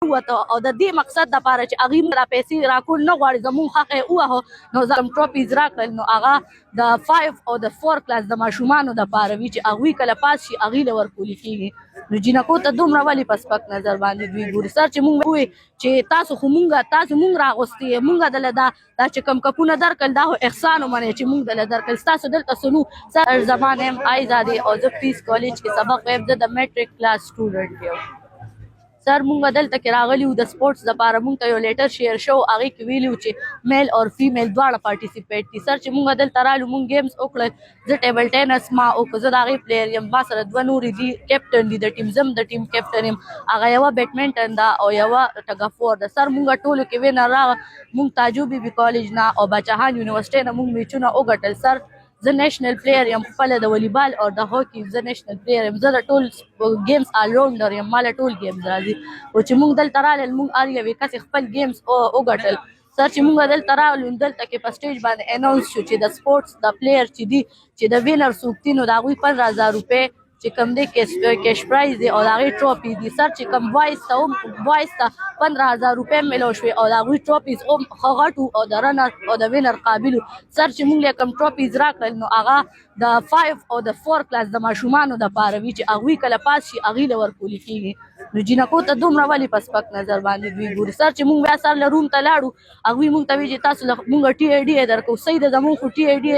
وته او د دې مقصد د پاره چې هغه را پیسې راکول نه غواړي زموږ حق یې ووهه نو زم ټروفیز راکړل نو هغه د 5 او د 4 کلاس د ماشومانو د پاره وی چې هغوی کله پاس شي هغوی له ورکول کېږي نو جینکو ته دومره ولې په سپک نظر باندې دوی ګوري سر چې مونږ ووایو چې تاسو مونږ راغوستي مونږ دله دا چې کوم کپونه درکړل دا خو احسان ومنئ چې مونږ دله درکړل ستاسو دلته څه نو سر زما نیم آیزادې او زه پیس کالج کې سبق وایم زه د میټریک کلاس سټوډنټ یم سر مونږ دلته کې راغلي وو د سپورټس دپاره مونږ ته یو لیټر شیر شو هغې کې ویلي وو چې میل او فیمیل دواړه پارټیسپیټ دي سر چې مونږ دلته رالو مونږ گیمز وکړل زه ټیبل ټینس ما وکړو زه د هغې پلیر یم ما سره دوه نورې دي کیپټن دي د ټیم زه هم د ټیم کیپټن یم هغه یوه بیډمنټن ده او یوه ټګافور ده سر مونږ ټولو کې وینر راغه مونږ تاجو بیبي کالج نه او باچاهان یونیورسټۍ نه مونږ میچونه وګټل سر زه نیشنل پلیر یم خپله د والیبال او د هاکي زه نیشنل پلیر یم زه د ټول ګیمز آل راونډر یم ما له ټول ګیمز راځي او چې مونږ دلته رالل مونږ هر یوې کسې خپل ګیمز وګټل سر چې مونږ دلته راغلو دلته کې په سټیج باندې اناونس شو چې د سپورټس د پلیر چې دي چې د وینر څوک دي نو د هغوی 15,000 روپۍ چې کوم دی کیش پرایز دی او د هغې ټروفي دي سر چې کوم بوایز ته 15,000 روپۍ میلو شوې او د هغوی ټروفیز هم ښه غټ او د رنر او د وینر قابل سر چې مونږ له کوم ټروفیز راکړل نو هغه د 5 او د 4 کلاس د ماشومانو دپاره وي چې هغوی کله پاس شي هغوی له ورکول کېږي نو جینکو ته دومره ولې په سپک نظر باندې دوی ګوري سر چې مونږ بیا سر له روم ته لاړو هغوی مونږ ته وایي چې تاسو له مونږ ټي آی ډي یې درکوو صحیح ده زمونږ خو ټي آی ډي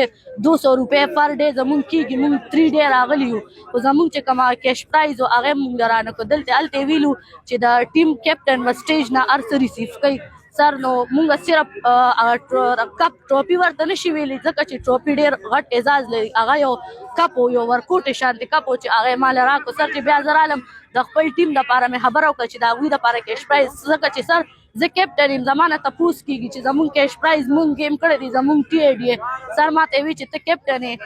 200 روپۍ پر ډے زمونږ کېږي مونږ 3 ډے راغلي یو خو زمونږ چې کومه کیش پرایز و هغه مونږ له رانه کړو دلته هلته یې ویلو چې د ټیم کیپټن به سټیج نه هر څه ریسیف کوي سر نو مونږ صرف کپ ټروفي ورته نشي ویلی ځکه چې ټروفي ډېر غټ اعزاز لري هغه یو کپ و یو ورکوټې شانتې کپ و چې هغه یې ماله راکړو سر چې بیا زه رالم د خپل ټیم دپاره مې خبره وکړه چې د هغوی دپاره کیش پرایز ځکه چې سر زه کیپټن یم زما نه تپوس کېږي چې زمونږ کیش پرایز مونږ ګیم کړی دی زمونږ ټي آی ډي سر ما ته وایي چې ته کیپټن یې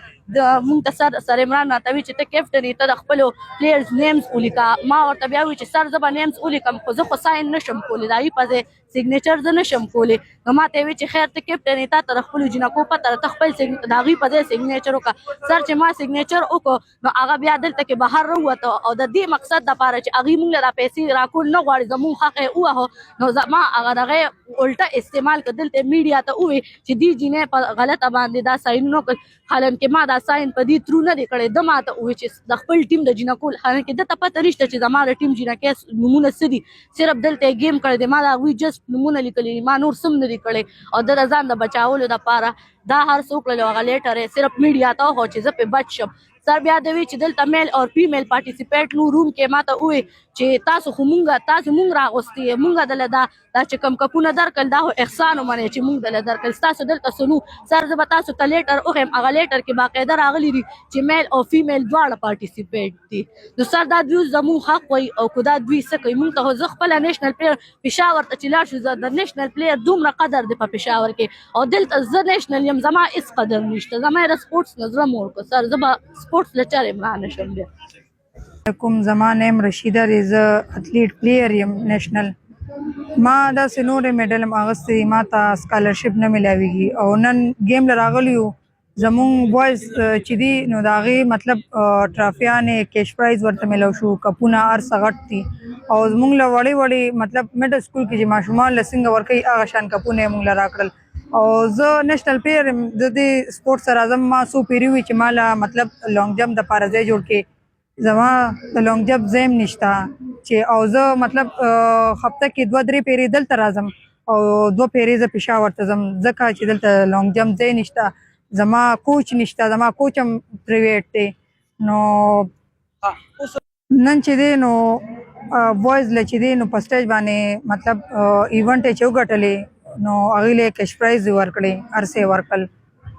مونږ ته سر عمران راته وایي چې ته کیپټن یې ته د خپلو پلیئرز نیمز ولیکه ما ورته بیا وایي چې سر زه به نیمز ولیکم خو زه خو ساین نشم کولی د هغوی په ځای سیګنیچر زه نشم کولی نو ما ته یې وایي چې خیر ته کیپټن یې تا ته د خپلو جینکو پته ده ته خپل د هغوی په ځای سیګنیچر وکړه سر چې ما سیګنیچر وکړو نو هغه بیا دلته کې بهر راووته او د دې مقصد دپاره چې هغوی مونږ له را پیسې راکول نه غواړي زمونږ حق یې ووهه نو زما هغه دغه الټه استعمال کړه دلته میډیا ته ووایي چې دې جینۍ په غلطه باندې دا ساینونه وکړل حالانکې ما دا ساین په دې ترو نه دی کړی ده ما ته ووایي چې د خپل ټیم د جینکو حالانکې ده ته پته نشته چې زما د ټیم جینکۍ نومونه څه دي صرف دلته یې ګیم کړی دی ما د هغوی جسټ نومونه لیکلي دي ما نور څه هم نه دي کړی او ده د ځان د بچاولو دپاره دا هر څه وکړل او هغه لیټر یې صرف میډیا ته وښود چې زه پرې بچ شم سر بیا د وی چې دلته میل او فیمیل پارټیسپیټ نو روم کې ماته ووایي چې تاسو مونږ راغوستي مونږ دله دا چې کوم کپونه درکړل دا خو احسان ومنئ چې مونږ دله درکړل ستاسو دلته څه نو سر زه به تاسو ته لیټر وښیم هغه لیټر کې باقاعده راغلي دي چې میل او فیمیل دواړه پارټیسپیټ دي نو سر دا دوی زموږ حق وایي او که دا دوی څه کوي مونږ ته خو زه خپله نیشنل پلیر پېښور ته چې لاړ شو زه د نیشنل پلیر دومره قدر دی په پېښور کې او دلته زه نیشنل یم زما هېڅ قدر نشته زما یې د سپورټس نه زړه موړ کړو سر زه به سپورټس له چارې مړه نه شم بیا کوم زما نیم رشیده دی زه اتلیټ پلیر یم نیشنل ما داسې نورې میډل هم اخیستی ما ته سکالرشپ نه میلاویږي او نن گیم له راغلی یو زمونږ بوایز چې دي نو د هغې مطلب ټرافیانې کیش پرایز ورته میلاو شو کپونه هر څه غټ دي او زمونږ له وړې مطلب میډل سکول کې چې ماشومان له څنګه ورکوي هغه شان کپونه یې مونږ له راکړل او زه نیشنل پلیر یم زه دې سپورټ سره راځم ما څو پیري وي چې ما له مطلب لانګ جمپ دپاره ځای جوړ کړي زما د لانګ جمپ ځای هم نشته چې او زه مطلب هفته کې 2-3 پیرې دلته راځم او 2 پیرې زه پېښور ته ځم ځکه چې دلته لانګ جمپ ځای نشته زما کوچ نشته زما کوچ هم پریویټ دی نو نن چې دی نو بوایز له چې دی نو په سټیج باندې مطلب ایونټ یې چې وګټلې نو هغوی له کیش پرایز ورکړې هر څه یې ورکړل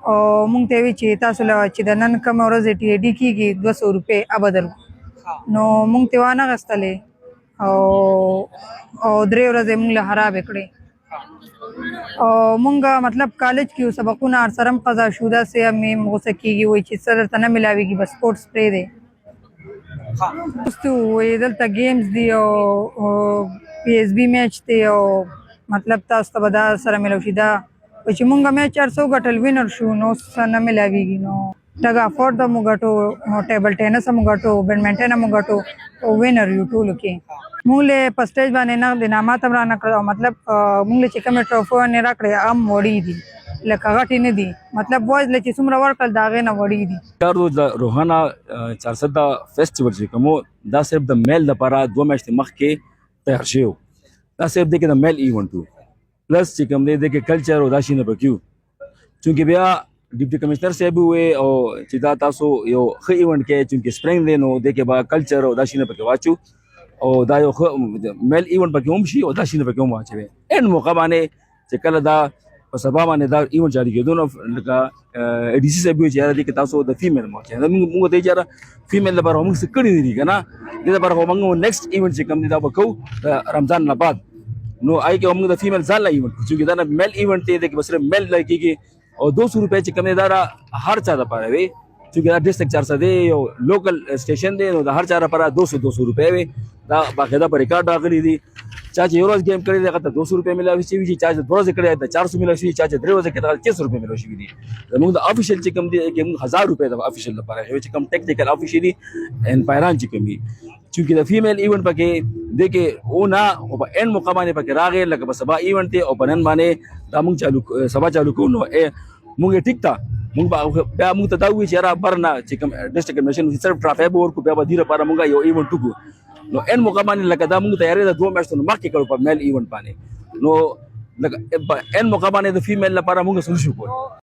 او مونږ ته یې وي چې تاسو له چې د نن کومه ورځ ټي آی ډي کېږي 200 روپۍ هغه درکړو نو مونږ ترې وانه اخیستلې او 3 ورځې مونږ له خرابې کړې او مونږ مطلب کالج کې یو سبقونه ورسره هم قضا شو داسې هم مې غوسه کېږي وایي چې څه درته نه میلاویږي بس سپورټس پرېږدی دوستو وایي دلته گیمز دي او پی ایس بي میچ دی او مطلب تاسو ته به دا سره میلاو شي دا چې مونږ میچ هر څه وګټل وینر شو نو څه نه میلاویږي نو ټګافور د مو ګټو ټیبل ټینس هم ګټو بیډمنټن هم ګټو او وینر یو ټولو کې مونږ له په سټیج باندې نقد انعامات هم رانه کړل او مطلب مونږ له چې کومې ټروفیونه راکړې هغه هم وړي دي لکه غټې نه دي مطلب بوایز له چې څومره ورکړل د هغې نه وړي دي د روحانه 400 فیسټیول چې کوم دا صرف د میل لپاره 2 میاشتې مخکې تیار شوی دا صرف د میل ایونت پلس چې کوم دی د کلچر او دا شي نه پکیو چونکه بیا ډیپټي کمشنر صاحب وي او چې دا تاسو یو ښه ایونت کې چونکه سپرینګ دی نو د کې با کلچر او دا شي نه پکې واچو او دا یو میل ایونت پکې هم شي او دا شي نه پکې هم واچوي ان موقع باندې چې کله دا په سبا باندې دا ایونت جاری کېدو نو لکه ډي سي صاحب چې یاره دي کې تاسو د فیمیل مو چې موږ ته یاره فیمیل لپاره موږ څه کړی دي کنه دې لپاره موږ نیکسټ ایونت چې کوم دی دا وکړو رمضان نه بعد نو آی کې موږ د فیمیل ځان لا ایونت چې دا میل ایونت دی کې بس میل لګيږي او 200 روپے چې کوم دی دا هر چا لپاره وي چې دا ډیسټریکټ 400 دی یو لوکل سټیشن دی نو د هر چا لپاره 200 روپے وي دا باقاعده پر ریکارډ راغلي دي چا چې یو ورځ گیم کړی دی هغه ته 200 روپے ملاوي شي چې چا چې 2 ورځې کړی دی 400 ملاوي شي چا چې 3 ورځې کړی دی 600 روپے ملاوي شي دي زموږ د افیشل چې کوم دی کې 1000 روپے د افیشل لپاره چې کوم ټیکنیکل افیشلی ان پایران چې کوم چونکه د فیمیل ایونت پکې د کې او نه او په ان مقامانه پکې راغی لکه په سبا ایونت او په نن باندې دا موږ سبا چالو کوو نو موږ ټیک تا موږ بیا موږ ته دا وی چې را برنا چې کوم ډیسټریکټ کمشن صرف ټرافیک ورکو بیا به ډیره لپاره موږ یو ایونت وکړو نو ان مقامانه لکه دا موږ تیارې د 2 میاشتو مخکې کړو په میل ایونت باندې نو لکه ان مقامانه د فیمیل لپاره موږ سره شو کول